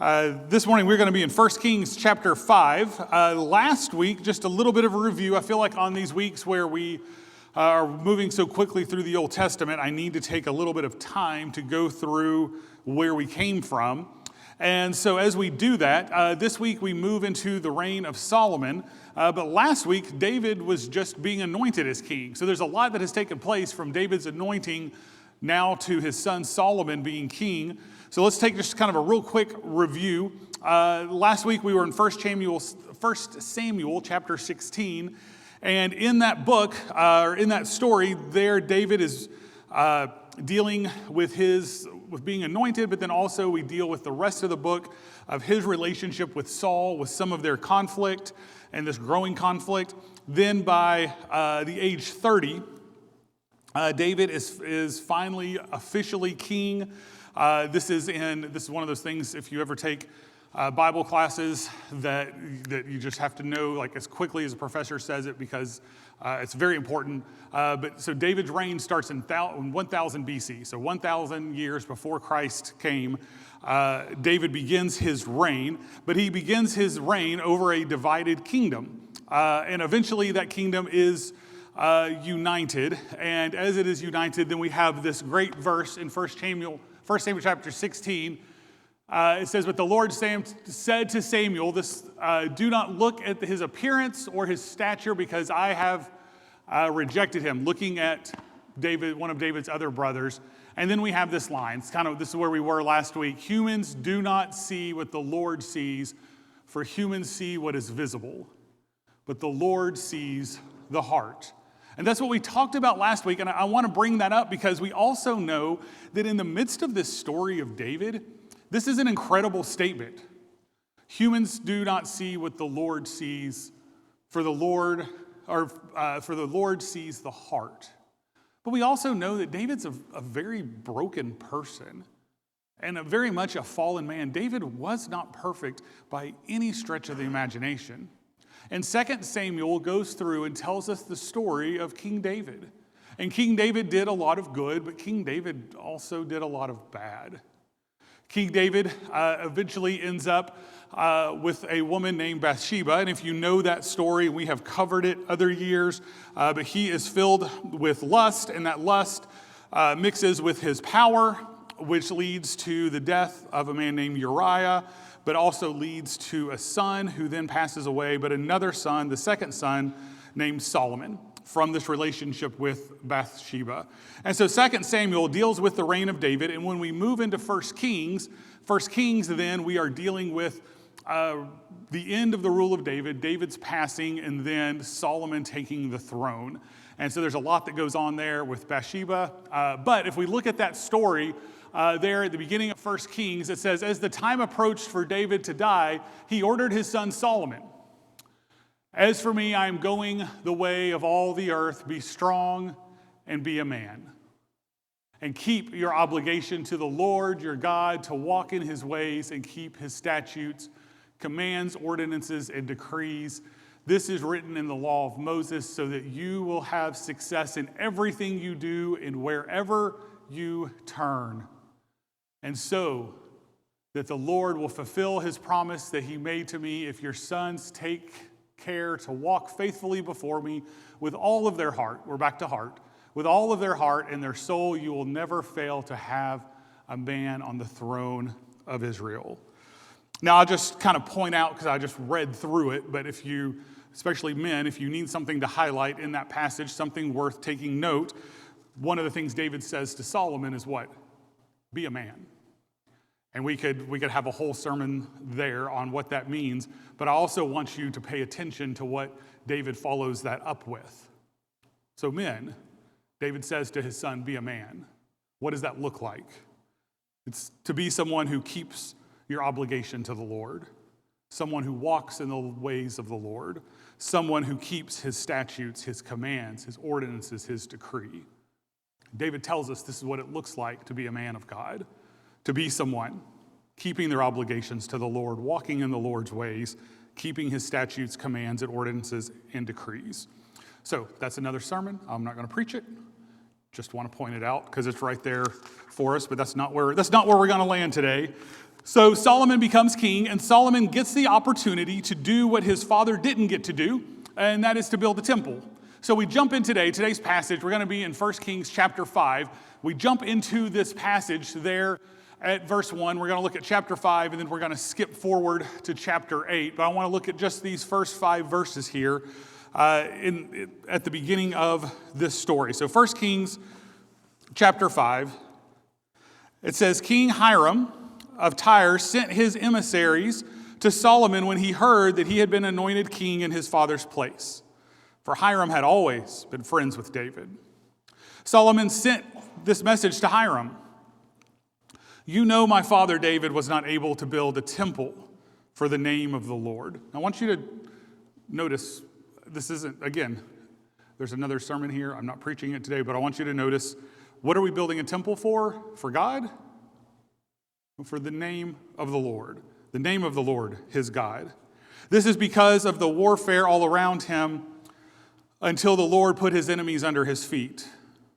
This morning we're going to be in 1 Kings chapter 5. Last week, just a little bit of a review. I feel like on these weeks where we are moving so quickly through the Old Testament, I need to take a little bit of time to go through where we came from. And so as we do that, this week we move into the reign of Solomon. But last week, David was just being anointed as king. So there's a lot that has taken place from David's anointing now to his son Solomon being king. So let's take just kind of a real quick review. Last week we were in 1 Samuel chapter 16. And in that book, or in that story, there David is dealing with being anointed, but then also we deal with the rest of the book of his relationship with Saul, with some of their conflict and this growing conflict. Then by the age 30, David is finally officially king. This is one of those things, if you ever take Bible classes, that you just have to know like as quickly as a professor says it, because it's very important. But so David's reign starts in 1000 BC, so 1,000 years before Christ came. David begins his reign, but he begins his reign over a divided kingdom. And eventually that kingdom is united. And as it is united, then we have this great verse in 1 Samuel chapter 16. It says, "But the Lord said to Samuel, do not look at his appearance or his stature, because I have rejected him," looking at David, one of David's other brothers. And then we have this line. This is where we were last week. "Humans do not see what the Lord sees, for humans see what is visible, but the Lord sees the heart." And that's what we talked about last week. And I want to bring that up because we also know that in the midst of this story of David, this is an incredible statement. Humans do not see what the Lord sees, for the Lord sees the heart. But we also know that David's a very broken person and very much a fallen man. David was not perfect by any stretch of the imagination. And 2 Samuel goes through and tells us the story of King David. And King David did a lot of good, but King David also did a lot of bad. King David eventually ends up with a woman named Bathsheba. And if you know that story, we have covered it other years. But he is filled with lust, and that lust mixes with his power, which leads to the death of a man named Uriah, but also leads to a son who then passes away, but another son, the second son, named Solomon, from this relationship with Bathsheba. And so 2 Samuel deals with the reign of David, and when we move into 1 Kings, then we are dealing with the end of the rule of David, David's passing, and then Solomon taking the throne. And so there's a lot that goes on there with Bathsheba. But if we look at that story, there at the beginning of 1 Kings, it says, "As the time approached for David to die, he ordered his son Solomon, 'As for me, I am going the way of all the earth. Be strong and be a man. And keep your obligation to the Lord your God, to walk in his ways and keep his statutes, commands, ordinances, and decrees. This is written in the law of Moses, so that you will have success in everything you do and wherever you turn. And so that the Lord will fulfill his promise that he made to me, if your sons take care to walk faithfully before me with all of their heart,'" we're back to heart, "'with all of their heart and their soul, you will never fail to have a man on the throne of Israel.'" Now, I'll just kind of point out, because I just read through it, but if you, especially men, if you need something to highlight in that passage, something worth taking note, one of the things David says to Solomon is what? Be a man. And we could have a whole sermon there on what that means, but I also want you to pay attention to what David follows that up with. So men, David says to his son, be a man. What does that look like? It's to be someone who keeps your obligation to the Lord, someone who walks in the ways of the Lord, someone who keeps his statutes, his commands, his ordinances, his decree. David tells us this is what it looks like to be a man of God, to be someone keeping their obligations to the Lord, walking in the Lord's ways, keeping his statutes, commands, and ordinances, and decrees. So that's another sermon. I'm not going to preach it. Just want to point it out because it's right there for us, but that's not where we're going to land today. So Solomon becomes king, and Solomon gets the opportunity to do what his father didn't get to do, and that is to build a temple. So we jump in today's passage. We're going to be in 1 Kings chapter 5. We jump into this passage there at verse 1. We're going to look at chapter 5, and then we're going to skip forward to chapter 8. But I want to look at just these first 5 verses here at the beginning of this story. So 1 Kings chapter 5, it says, King Hiram of Tyre sent his emissaries to Solomon when he heard that he had been anointed king in his father's place. For Hiram had always been friends with David. Solomon sent this message to Hiram. You know my father David was not able to build a temple for the name of the Lord. I want you to notice, this isn't, again, there's another sermon here. I'm not preaching it today, but I want you to notice, what are we building a temple for? For God? For the name of the Lord. The name of the Lord, his God. This is because of the warfare all around him until the Lord put his enemies under his feet.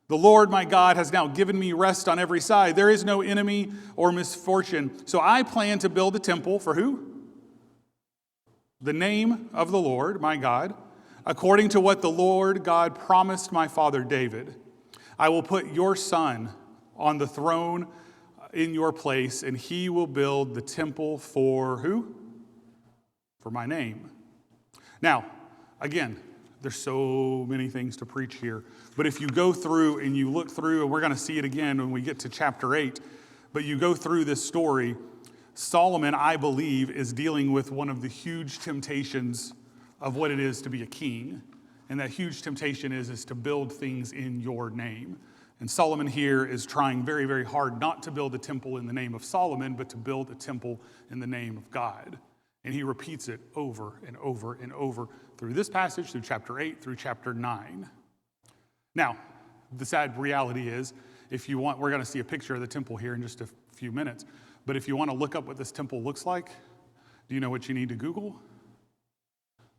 The Lord, my God, has now given me rest on every side. There is no enemy or misfortune. So I plan to build a temple for who? The name of the Lord, my God, according to what the Lord God promised my father David. I will put your son on the throne in your place, and he will build the temple for who? For my name. Now, again, there's so many things to preach here. But if you go through and you look through, and we're going to see it again when we get to chapter 8, but you go through this story, Solomon, I believe, is dealing with one of the huge temptations of what it is to be a king. And that huge temptation is to build things in your name. And Solomon here is trying very, very hard not to build a temple in the name of Solomon, but to build a temple in the name of God. And he repeats it over and over and over through this passage, through chapter 8, through chapter 9. Now, the sad reality is, if you want, we're going to see a picture of the temple here in just a few minutes. But if you want to look up what this temple looks like, do you know what you need to Google?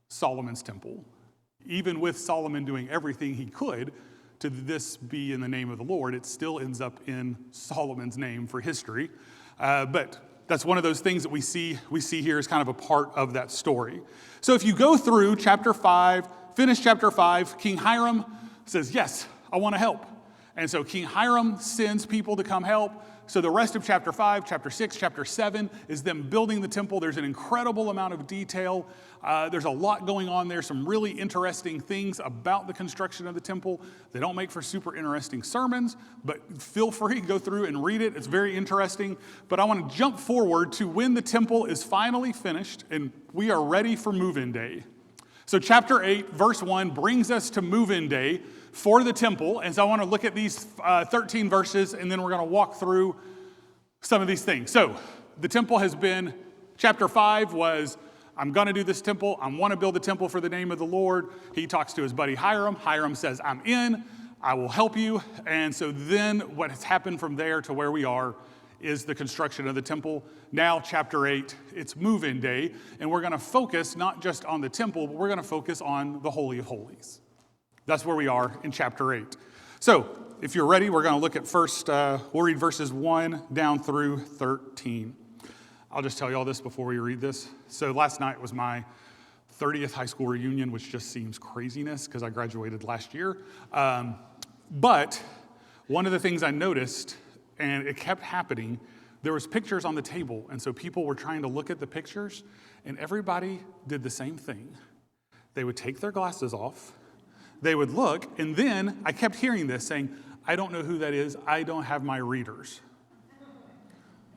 Solomon's temple. Even with Solomon doing everything he could to this be in the name of the Lord, it still ends up in Solomon's name for history. But that's one of those things that we see here as kind of a part of that story. So if you go through chapter 5, finish chapter 5, King Hiram says, yes, I want to help. And so King Hiram sends people to come help. So the rest of chapter 5, chapter 6, chapter 7 is them building the temple. There's an incredible amount of detail. There's a lot going on there, some really interesting things about the construction of the temple. They don't make for super interesting sermons, but feel free to go through and read it. It's very interesting. But I want to jump forward to when the temple is finally finished and we are ready for move-in day. So chapter 8, verse 1 brings us to move-in day for the temple. And so I want to look at these 13 verses, and then we're going to walk through some of these things. So the temple has been, chapter 5 was, I'm going to do this temple. I want to build a temple for the name of the Lord. He talks to his buddy Hiram. Hiram says, I'm in. I will help you. And so then what has happened from there to where we are is the construction of the temple. Now, chapter 8, it's move-in day, and we're going to focus not just on the temple, but we're going to focus on the Holy of Holies. That's where we are in chapter 8. So, if you're ready, we're going to look at first, we'll read verses 1 down through 13. I'll just tell you all this before we read this. So last night was my 30th high school reunion, which just seems craziness because I graduated last year. But one of the things I noticed, and it kept happening, there was pictures on the table, and so people were trying to look at the pictures, and everybody did the same thing. They would take their glasses off, they would look, and then I kept hearing this saying, I don't know who that is, I don't have my readers.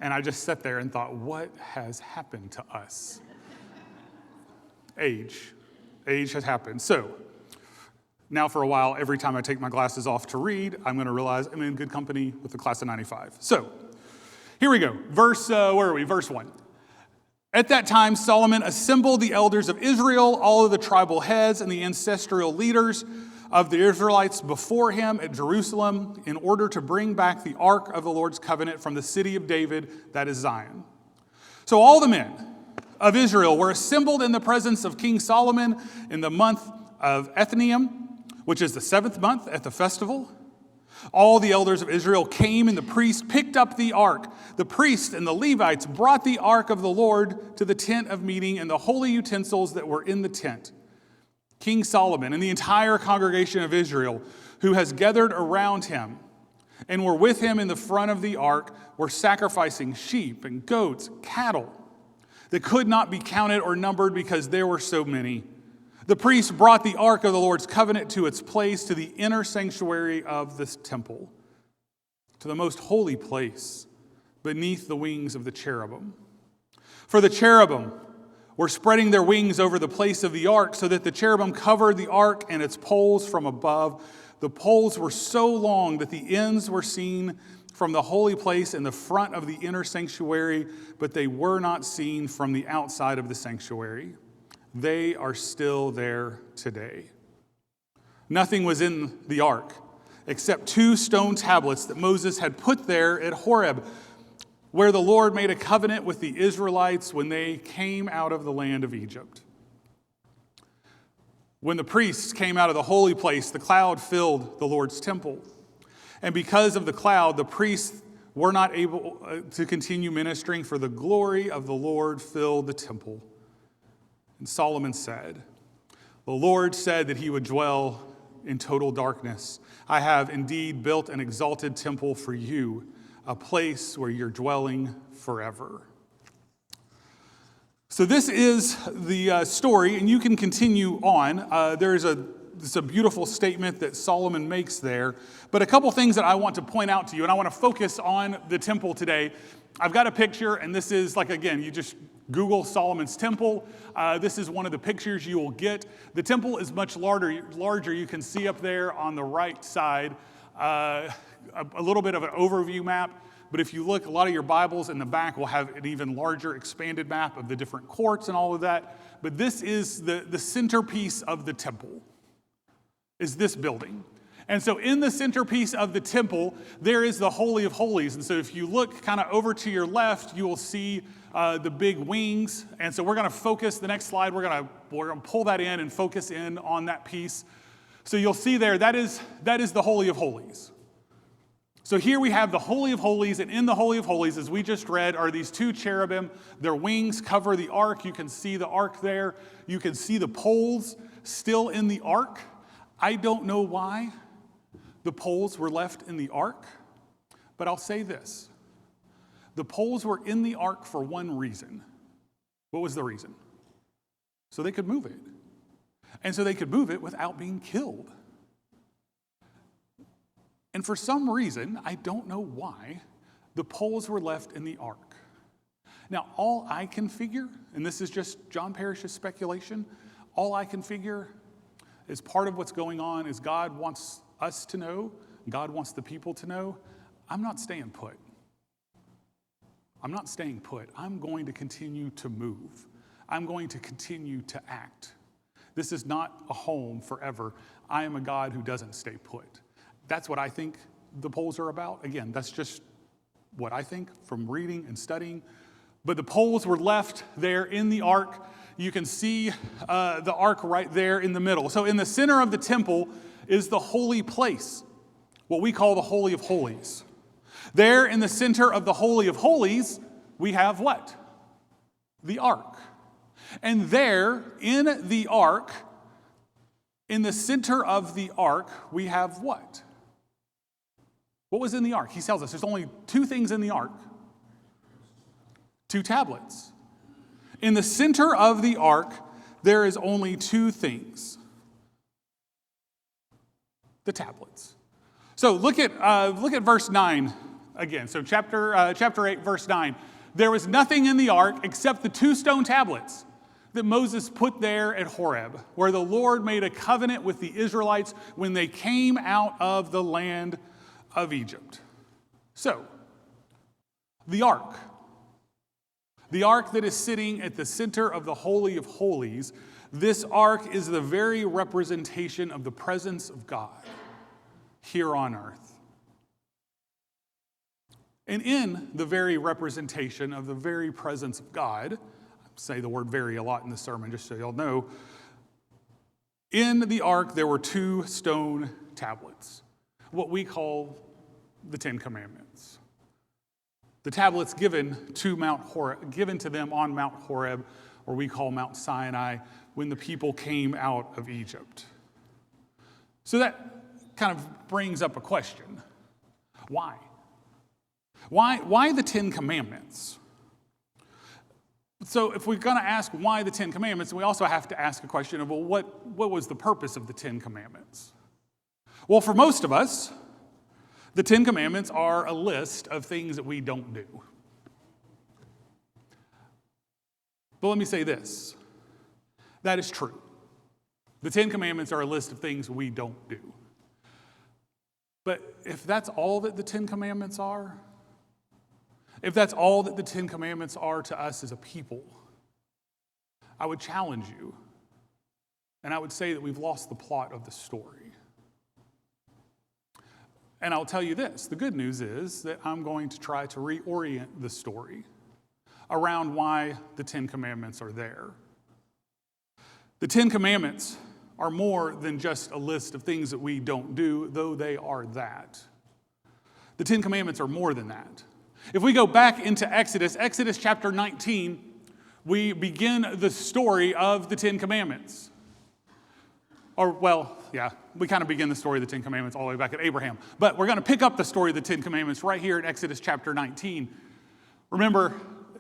And I just sat there and thought, what has happened to us? Age has happened. So now for a while, every time I take my glasses off to read, I'm going to realize I'm in good company with the class of 95. So here we go. Verse 1. At that time, Solomon assembled the elders of Israel, all of the tribal heads and the ancestral leaders of the Israelites before him at Jerusalem in order to bring back the ark of the Lord's covenant from the city of David, that is Zion. So all the men of Israel were assembled in the presence of King Solomon in the month of Ethnium, which is the 7th month at the festival. All the elders of Israel came, and the priest picked up the ark. The priest and the Levites brought the ark of the Lord to the tent of meeting and the holy utensils that were in the tent. King Solomon and the entire congregation of Israel, who has gathered around him and were with him in the front of the ark, were sacrificing sheep and goats, cattle that could not be counted or numbered because there were so many. The priest brought the ark of the Lord's covenant to its place, to the inner sanctuary of this temple, to the most holy place, beneath the wings of the cherubim. For the cherubim were spreading their wings over the place of the ark, so that the cherubim covered the ark and its poles from above. The poles were so long that the ends were seen from the holy place in the front of the inner sanctuary, but they were not seen from the outside of the sanctuary. They are still there today. Nothing was in the ark except 2 stone tablets that Moses had put there at Horeb, where the Lord made a covenant with the Israelites when they came out of the land of Egypt. When the priests came out of the holy place, the cloud filled the Lord's temple. And because of the cloud, the priests were not able to continue ministering, for the glory of the Lord filled the temple. And Solomon said, "The Lord said that he would dwell in total darkness. I have indeed built an exalted temple for you, a place where you're dwelling forever." So this is the story, and you can continue on. It's a beautiful statement that Solomon makes there. But a couple things that I want to point out to you, and I want to focus on the temple today. I've got a picture, and this is again, you just Google Solomon's temple. This is one of the pictures you will get. The temple is much larger. You can see up there on the right side a little bit of an overview map. But if you look, a lot of your Bibles in the back will have an even larger expanded map of the different courts and all of that. But this is the centerpiece of the temple, is this building. And so in the centerpiece of the temple, there is the Holy of Holies. And so if you look kind of over to your left, you will see the big wings. And so we're going to focus, the next slide, we're going to pull that in and focus in on that piece. So you'll see there, that is the Holy of Holies. So here we have the Holy of Holies, and in the Holy of Holies, as we just read, are these 2 cherubim. Their wings cover the ark. You can see the ark there. You can see the poles still in the ark. I don't know why the poles were left in the ark, but I'll say this. The poles were in the ark for one reason. What was the reason? So they could move it. And so they could move it without being killed. And for some reason, I don't know why, the poles were left in the ark. Now, all I can figure, and this is just John Parrish's speculation, all I can figure is part of what's going on is God wants us to know, God wants the people to know, I'm not staying put. I'm not staying put. I'm going to continue to move. I'm going to continue to act. This is not a home forever. I am a God who doesn't stay put. That's what I think the poles are about. Again, that's just what I think from reading and studying. But the poles were left there in the ark. You can see the ark right there in the middle. So in the center of the temple is the holy place, what we call the Holy of Holies. There in the center of the Holy of Holies, we have what? The ark. And there in the ark, in the center of the ark, we have what? What was in the ark? He tells us there's only 2 things in the ark. 2 tablets. In the center of the ark, there is only 2 things. The tablets. So look at verse 9 again. So chapter 8, verse 9. There was nothing in the ark except the 2 stone tablets that Moses put there at Horeb, where the Lord made a covenant with the Israelites when they came out of the land of Egypt. So, the ark that is sitting at the center of the Holy of Holies, this ark is the very representation of the presence of God here on earth. And in the very representation of the very presence of God, I say the word very a lot in the sermon, just so y'all know, in the ark there were 2 stone tablets. what we call the Ten Commandments. The tablets given to them on Mount Horeb, or we call Mount Sinai, when the people came out of Egypt. So that kind of brings up a question. Why? Why the Ten Commandments? So if we're going to ask why the Ten Commandments, we also have to ask a question of, well, what was the purpose of the Ten Commandments? Well, for most of us, the Ten Commandments are a list of things that we don't do. But let me say this. That is true. The Ten Commandments are a list of things we don't do. But if that's all that the Ten Commandments are, if that's all that the Ten Commandments are to us as a people, I would challenge you, and I would say that we've lost the plot of the story. And I'll tell you this, the good news is that I'm going to try to reorient the story around why the Ten Commandments are there. The Ten Commandments are more than just a list of things that we don't do, though they are that. The Ten Commandments are more than that. If we go back into Exodus chapter 19, we begin the story of the Ten Commandments. We kind of begin the story of the Ten Commandments all the way back at Abraham. But we're going to pick up the story of the Ten Commandments right here in Exodus chapter 19. Remember,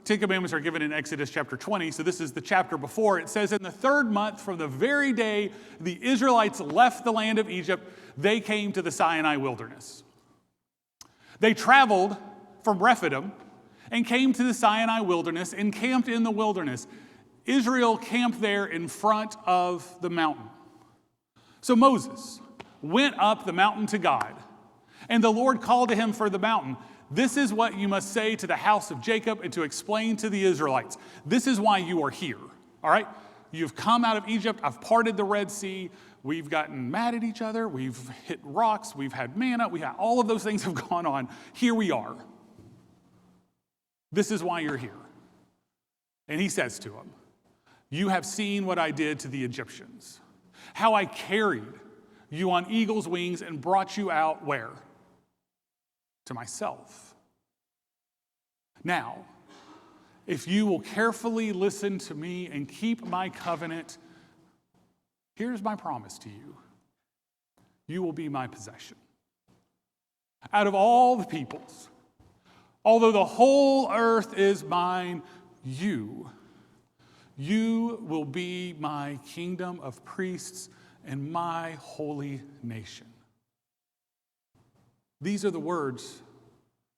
Ten Commandments are given in Exodus chapter 20, so this is the chapter before. It says, in the third month from the very day the Israelites left the land of Egypt, they came to the Sinai wilderness. They traveled from Rephidim and came to the Sinai wilderness and camped in the wilderness. Israel camped there in front of the mountain. So Moses went up the mountain to God, and the Lord called to him for the mountain. This is what you must say to the house of Jacob and to explain to the Israelites. This is why you are here, all right? You've come out of Egypt. I've parted the Red Sea. We've gotten mad at each other. We've hit rocks. We've had manna. All of those things have gone on. Here we are. This is why you're here. And he says to him, you have seen what I did to the Egyptians, how I carried you on eagle's wings and brought you out where? To myself. Now, if you will carefully listen to me and keep my covenant, here's my promise to you. You will be my possession. Out of all the peoples, although the whole earth is mine, you will be my kingdom of priests and my holy nation. These are the words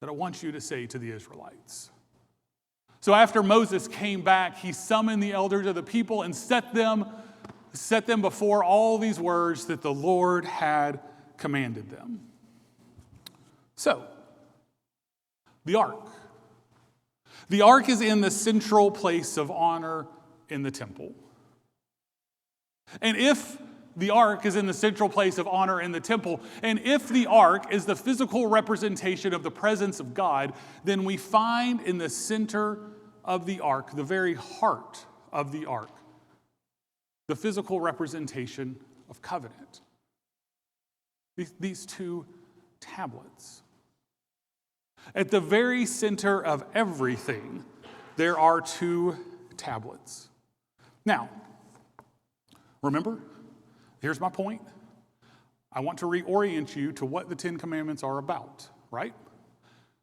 that I want you to say to the Israelites. So after Moses came back, he summoned the elders of the people and set them before all these words that the Lord had commanded them. So, the ark. The ark is in the central place of honor in the temple. And if the ark is in the central place of honor in the temple, and if the ark is the physical representation of the presence of God, then we find in the center of the ark, the very heart of the ark, the physical representation of covenant. These two tablets. At the very center of everything, there are two tablets. Now, remember, here's my point. I want to reorient you to what the Ten Commandments are about, right?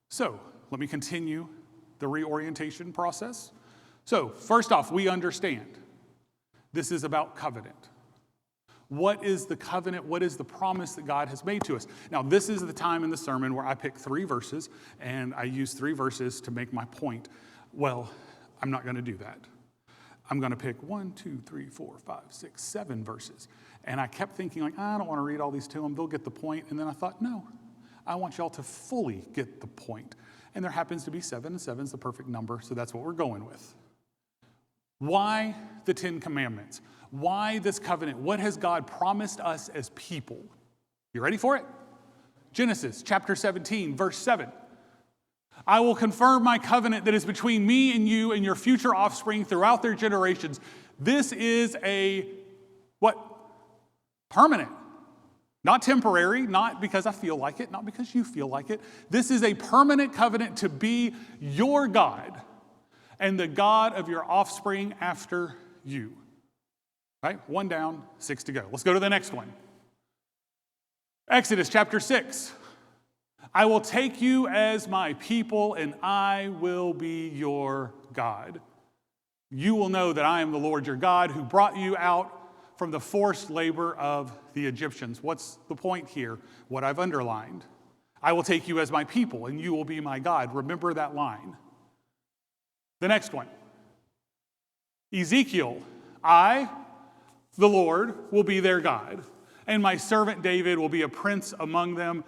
So, let me continue the reorientation process. So, first off, we understand this is about covenant. What is the covenant? What is the promise that God has made to us? Now, this is the time in the sermon where I pick 3 verses, and I use 3 verses to make my point. Well, I'm not going to do that. I'm going to pick 1, 2, 3, 4, 5, 6, 7 verses. And I kept thinking, I don't want to read all these to them. They'll get the point. And then I thought, no, I want y'all to fully get the point. And there happens to be 7, and 7 is the perfect number, so that's what we're going with. Why the Ten Commandments? Why this covenant? What has God promised us as people? You ready for it? Genesis chapter 17, verse 7. I will confirm my covenant that is between me and you and your future offspring throughout their generations. This is a, what? Permanent. Not temporary, not because I feel like it, not because you feel like it. This is a permanent covenant to be your God and the God of your offspring after you. Right? 1 down, 6 to go. Let's go to the next one. Exodus chapter 6. I will take you as my people, and I will be your God. You will know that I am the Lord your God who brought you out from the forced labor of the Egyptians. What's the point here? What I've underlined. I will take you as my people, and you will be my God. Remember that line. The next one. Ezekiel, I, the Lord, will be their God, and my servant David will be a prince among them.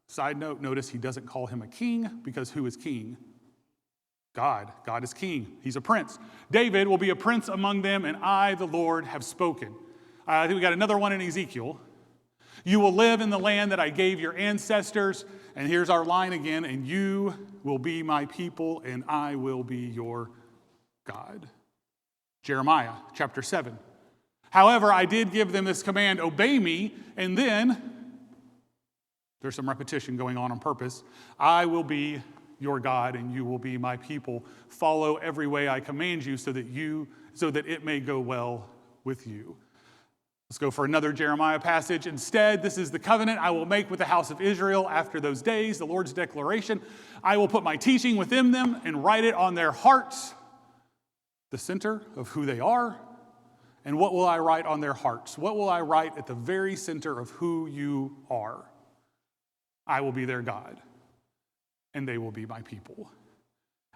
Side note, notice he doesn't call him a king, because who is king? God. God is king. He's a prince. David will be a prince among them, and I, the Lord, have spoken. I think we got another one in Ezekiel. You will live in the land that I gave your ancestors. And here's our line again. And you will be my people, and I will be your God. Jeremiah chapter 7. However, I did give them this command, obey me, and then, there's some repetition going on purpose, I will be your God, and you will be my people. Follow every way I command you so that it may go well with you. Let's go for another Jeremiah passage. Instead, this is the covenant I will make with the house of Israel after those days, the Lord's declaration. I will put my teaching within them and write it on their hearts, the center of who they are. And what will I write on their hearts? What will I write at the very center of who you are? I will be their God, and they will be my people.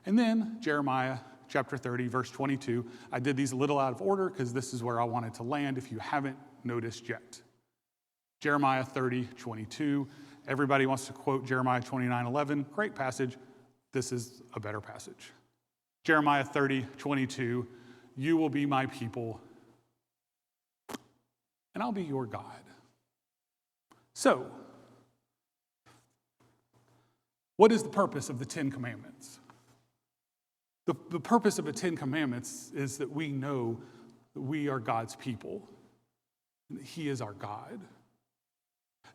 And then Jeremiah chapter 30, verse 22. I did these a little out of order because this is where I wanted to land if you haven't noticed yet. Jeremiah 30, 22. Everybody wants to quote Jeremiah 29, 11. Great passage. This is a better passage. Jeremiah 30, 22. You will be my people, and I'll be your God. So, what is the purpose of the 10 Commandments? The purpose of the 10 Commandments is that we know that we are God's people, and that He is our God,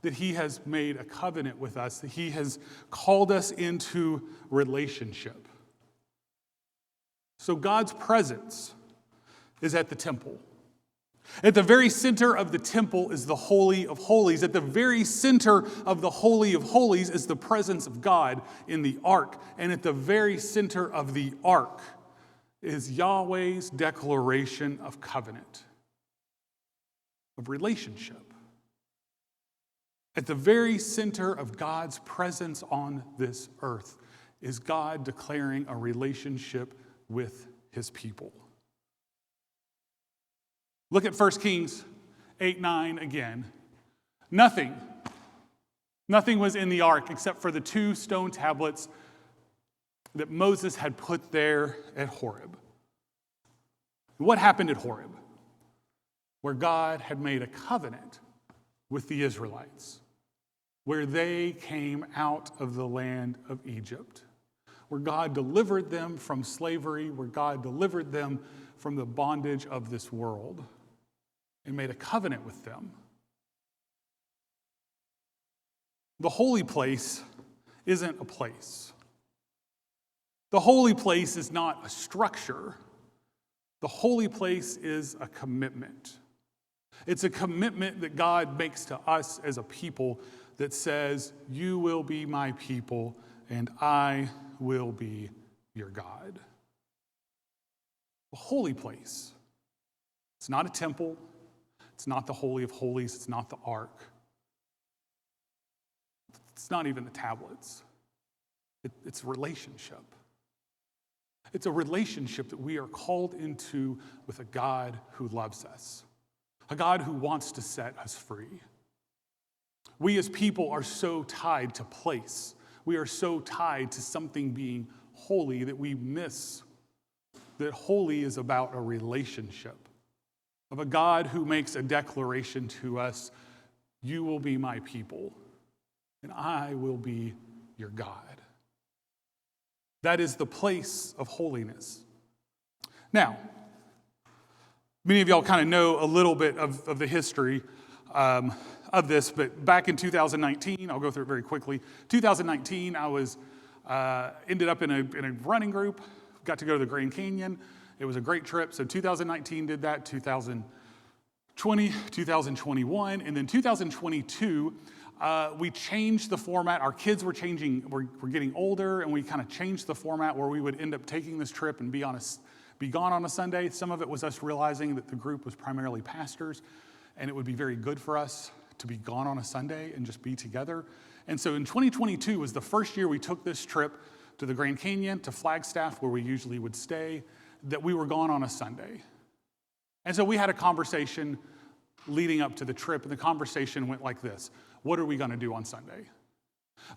that He has made a covenant with us, that He has called us into relationship. So God's presence is at the temple. At the very center of the temple is the Holy of Holies. At the very center of the Holy of Holies is the presence of God in the ark. And at the very center of the ark is Yahweh's declaration of covenant, of relationship. At the very center of God's presence on this earth is God declaring a relationship with His people. Look at 1 Kings 8:9 again. Nothing was in the ark except for the 2 stone tablets that Moses had put there at Horeb. What happened at Horeb? Where God had made a covenant with the Israelites, where they came out of the land of Egypt, where God delivered them from slavery, where God delivered them from the bondage of this world, and made a covenant with them. The holy place isn't a place. The holy place is not a structure. The holy place is a commitment. It's a commitment that God makes to us as a people that says, you will be my people and I will be your God. The holy place. It's not a temple. It's not the Holy of Holies. It's not the ark. It's not even the tablets. It's a relationship. It's a relationship that we are called into with a God who loves us, a God who wants to set us free. We as people are so tied to place. We are so tied to something being holy that we miss that holy is about a relationship of a God who makes a declaration to us, you will be my people, and I will be your God. That is the place of holiness. Now, many of y'all kind of know a little bit of the history. of this, but back in 2019, I'll go through it very quickly. 2019, I was ended up in a running group, got to go to the Grand Canyon. It was a great trip. So 2019 did that, 2020, 2021, and then 2022, we changed the format. Our kids were changing, we're getting older, and we kind of changed the format where we would end up taking this trip and be gone on a Sunday. Some of it was us realizing that the group was primarily pastors, and it would be very good for us to be gone on a Sunday and just be together. And so in 2022 was the first year we took this trip to the Grand Canyon, to Flagstaff, where we usually would stay, that we were gone on a Sunday. And so we had a conversation leading up to the trip, and the conversation went like this. What are we going to do on Sunday?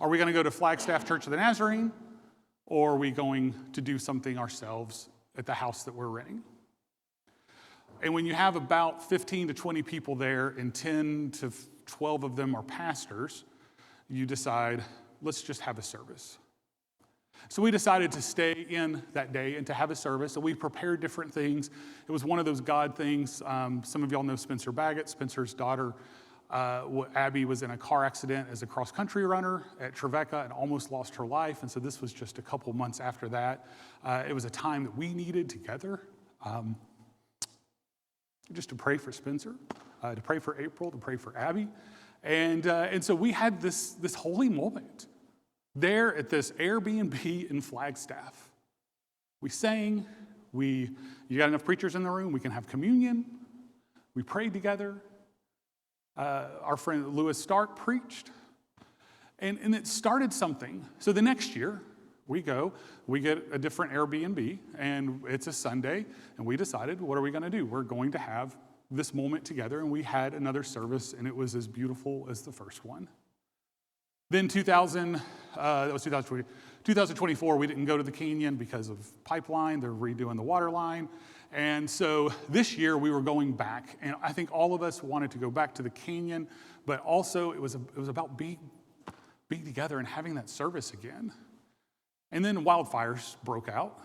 Are we going to go to Flagstaff Church of the Nazarene, or are we going to do something ourselves at the house that we're renting? And when you have about 15 to 20 people there, and 10 to 12 of them are pastors, you decide, let's just have a service. So we decided to stay in that day and to have a service, and we prepared different things. It was one of those God things. Some of y'all know Spencer Baggett. Spencer's daughter, Abby, was in a car accident as a cross-country runner at Trevecca and almost lost her life, and so this was just a couple months after that. It was a time that we needed together, just to pray for Spencer, to pray for April, to pray for Abby, and so we had this holy moment there at this Airbnb in Flagstaff. We sang, you got enough preachers in the room, we can have communion. We prayed together. Our friend Lewis Stark preached. And it started something. So the next year, we get a different Airbnb, and it's a Sunday, and we decided, what are we going to do? We're going to have this moment together, and we had another service, and it was as beautiful as the first one. Then 2024, we didn't go to the canyon because of pipeline. They're redoing the water line. And so this year we were going back, and I think all of us wanted to go back to the canyon, but also it was about being together and having that service again. And then wildfires broke out,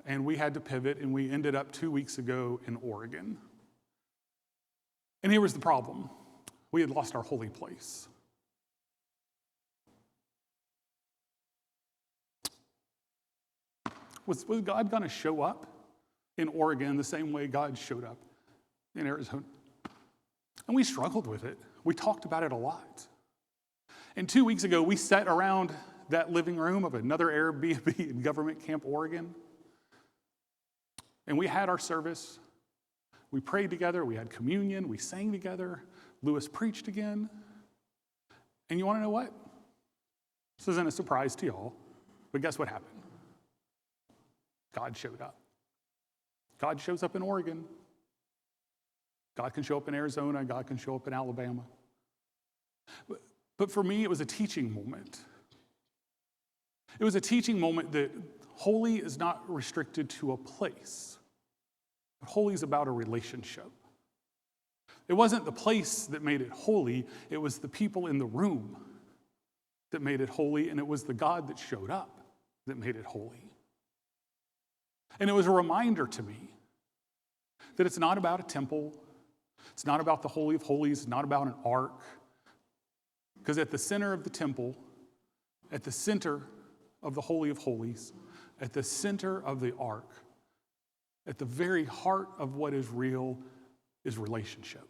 and we had to pivot, and we ended up 2 weeks ago in Oregon. And here was the problem. We had lost our holy place. Was God going to show up in Oregon the same way God showed up in Arizona? And we struggled with it. We talked about it a lot. And 2 weeks ago, we sat around that living room of another Airbnb in Government Camp, Oregon. And we had our service. We prayed together. We had communion. We sang together. Lewis preached again. And you want to know what? This isn't a surprise to y'all, but guess what happened? God showed up. God shows up in Oregon. God can show up in Arizona. God can show up in Alabama. But for me, it was a teaching moment. It was a teaching moment that holy is not restricted to a place. But holy is about a relationship. It wasn't the place that made it holy. It was the people in the room that made it holy, and it was the God that showed up that made it holy. And it was a reminder to me that it's not about a temple. It's not about the Holy of Holies. It's not about an ark. Because at the center of the temple, at the center of the Holy of Holies, at the center of the ark, at the very heart of what is real is relationship.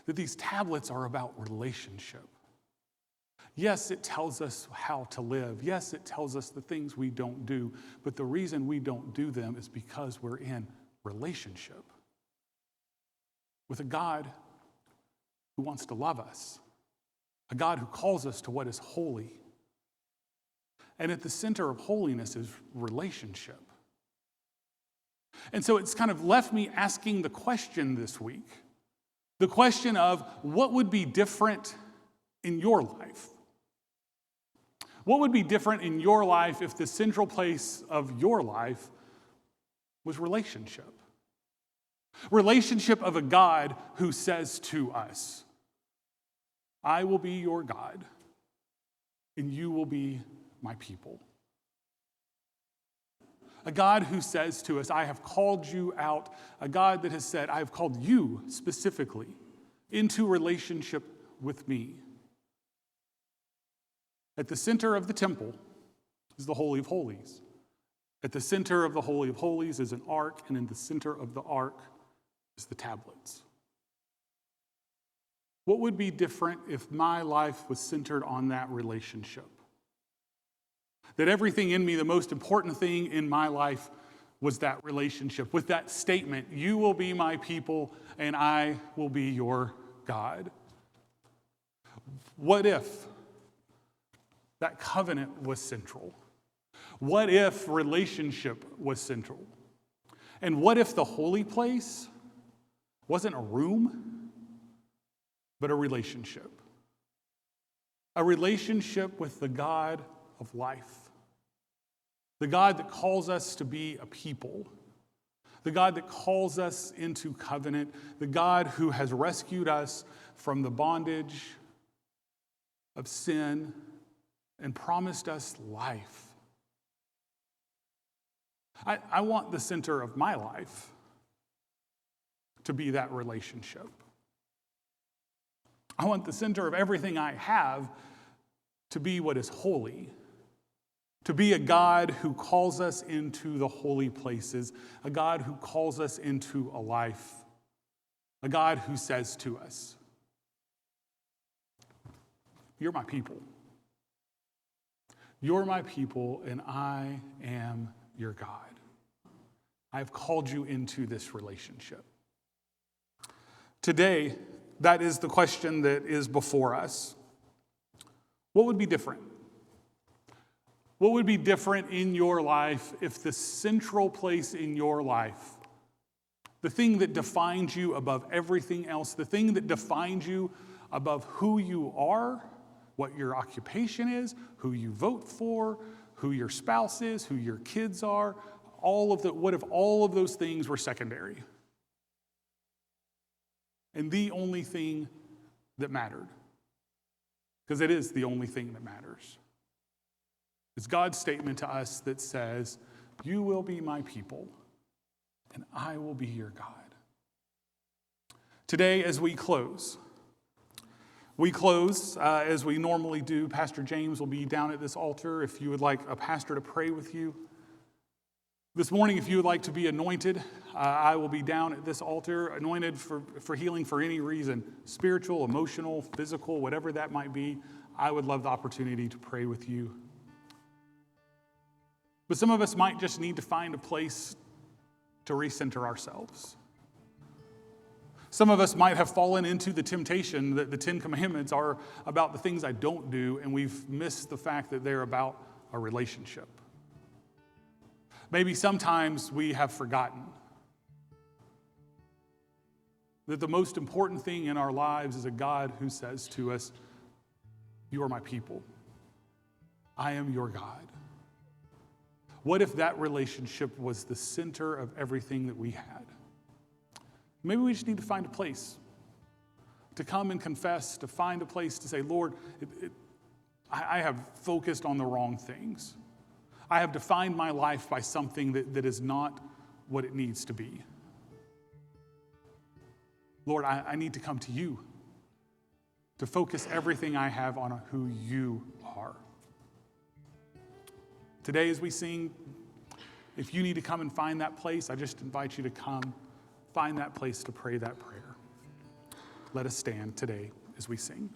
That these tablets are about relationship. Yes, it tells us how to live. Yes, it tells us the things we don't do. But the reason we don't do them is because we're in relationship with a God who wants to love us, a God who calls us to what is holy. And at the center of holiness is relationship. And so it's kind of left me asking the question this week, the question of what would be different in your life? What would be different in your life if the central place of your life was relationship? Relationship of a God who says to us, I will be your God, and you will be my people. A God who says to us, I have called you out. A God that has said, I have called you specifically into relationship with me. At the center of the temple is the Holy of Holies. At the center of the Holy of Holies is an ark, and in the center of the ark is the tablets. What would be different if my life was centered on that relationship? That everything in me, the most important thing in my life, was that relationship, with that statement, you will be my people and I will be your God. What if that covenant was central? What if relationship was central? And what if the holy place wasn't a room, but a relationship? A relationship with the God of life. The God that calls us to be a people. The God that calls us into covenant. The God who has rescued us from the bondage of sin and promised us life. I want the center of my life to be that relationship. I want the center of everything I have to be what is holy. To be a God who calls us into the holy places, a God who calls us into a life, a God who says to us, you're my people. You're my people, and I am your God. I have called you into this relationship. Today, that is the question that is before us. What would be different? What would be different in your life if the central place in your life, the thing that defines you above everything else, the thing that defines you above who you are, what your occupation is, who you vote for, who your spouse is, who your kids are, what if all of those things were secondary? And the only thing that mattered, because it is the only thing that matters, it's God's statement to us that says, you will be my people, and I will be your God. Today, as we close as we normally do. Pastor James will be down at this altar if you would like a pastor to pray with you. This morning, if you would like to be anointed, I will be down at this altar, anointed for healing for any reason, spiritual, emotional, physical, whatever that might be. I would love the opportunity to pray with you. But some of us might just need to find a place to recenter ourselves. Some of us might have fallen into the temptation that the 10 Commandments are about the things I don't do, and we've missed the fact that they're about a relationship. Maybe sometimes we have forgotten that the most important thing in our lives is a God who says to us, you are my people. I am your God. What if that relationship was the center of everything that we had? Maybe we just need to find a place to come and confess, to find a place to say, Lord, I have focused on the wrong things. I have defined my life by something that is not what it needs to be. Lord, I need to come to you to focus everything I have on who you are. Today as we sing, if you need to come and find that place, I just invite you to come, find that place to pray that prayer. Let us stand today as we sing.